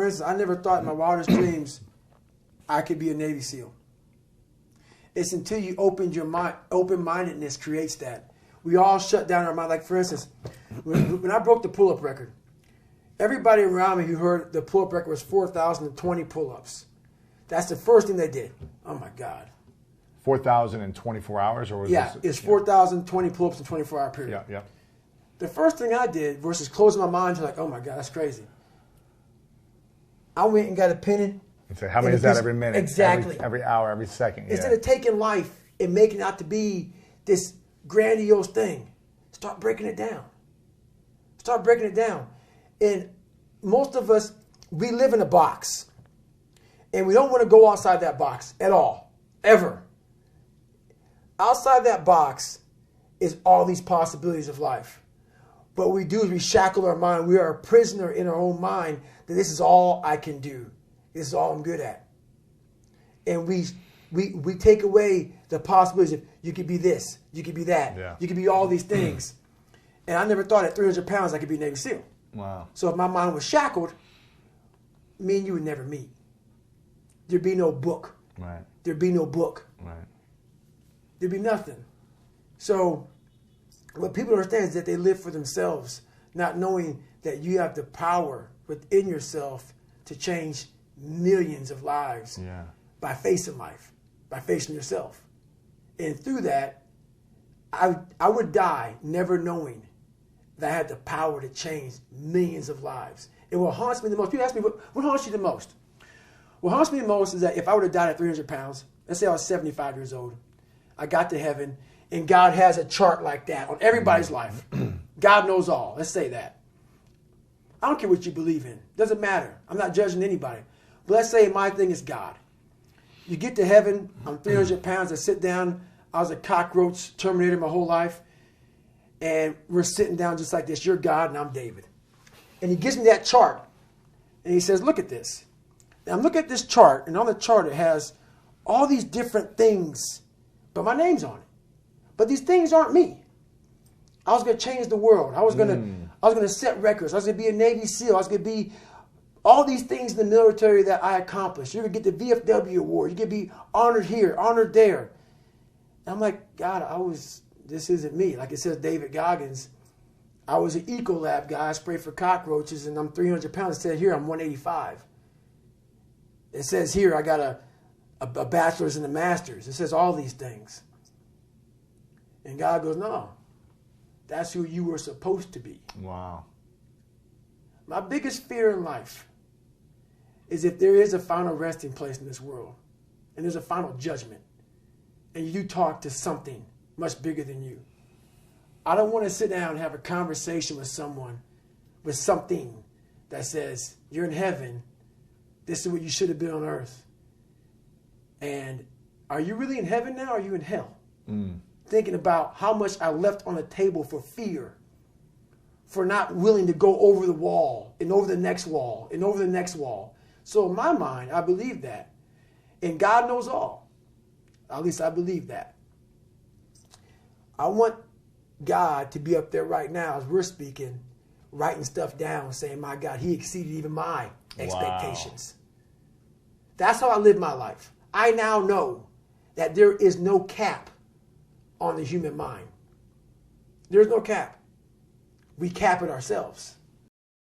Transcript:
for instance, I never thought in my wildest dreams I could be a Navy SEAL. It's until you open your mind, open-mindedness creates that. We all shut down our mind. Like, for instance, when I broke the pull-up record, everybody around me who heard the pull-up record was 4,020 pull-ups. That's the first thing they did. Oh, my God. 4,000 in 24 hours? Or was this, it's 4,020 pull-ups in a 24-hour period. Yeah, yeah. The first thing I did versus closing my mind to like, oh, my God, that's crazy. I went and got a pen. And say, how many is that every minute? Exactly. Every hour, every second. Instead of taking life and making it out to be this grandiose thing, start breaking it down. Start breaking it down. And most of us, we live in a box. And we don't want to go outside that box at all. Ever. Outside that box is all these possibilities of life. What we do is we shackle our mind. We are a prisoner in our own mind that this is all I can do. This is all I'm good at. And we take away the possibilities of you could be this, you could be that, yeah. You could be all these things. And I never thought at 300 pounds I could be a Navy SEAL. Wow. So if my mind was shackled, me and you would never meet. There'd be no book. Right. There'd be no book. Right. There'd be nothing. So what people don't understand is that they live for themselves, not knowing that you have the power within yourself to change millions of lives by facing life, by facing yourself. And through that, I would die never knowing that I had the power to change millions of lives. And what haunts me the most, people ask me, what haunts you the most? What haunts me the most is that if I would have died at 300 pounds, let's say I was 75 years old, I got to heaven, and God has a chart like that on everybody's life. God knows all. Let's say that. I don't care what you believe in. Doesn't matter. I'm not judging anybody. But let's say my thing is God. You get to heaven, I'm 300 pounds, I sit down, I was a cockroach terminator my whole life, and we're sitting down just like this. You're God and I'm David. And he gives me that chart, and he says, look at this. Now I'm looking at this chart, and on the chart it has all these different things, but my name's on it. But these things aren't me. I was going to change the world. I was going to set records. I was going to be a Navy SEAL. I was going to be all these things in the military that I accomplished. You're going to get the VFW award. You're going to be honored here, honored there. And I'm like, God, this isn't me. Like it says David Goggins, I was an Ecolab guy. I sprayed for cockroaches, and I'm 300 pounds. It said here I'm 185. It says here I got a bachelor's and a master's. It says all these things. And God goes, no, that's who you were supposed to be. Wow. My biggest fear in life is if there is a final resting place in this world, and there's a final judgment, and you talk to something much bigger than you. I don't want to sit down and have a conversation with someone, with something that says, you're in heaven, this is what you should have been on earth. And are you really in heaven now, or are you in hell? Thinking about how much I left on the table for fear, for not willing to go over the wall and over the next wall and over the next wall. So in my mind, I believe that. And God knows all. At least I believe that. I want God to be up there right now as we're speaking, writing stuff down, saying, my God, he exceeded even my expectations. Wow. That's how I live my life. I now know that there is no cap on the human mind. There's no cap. We cap it ourselves.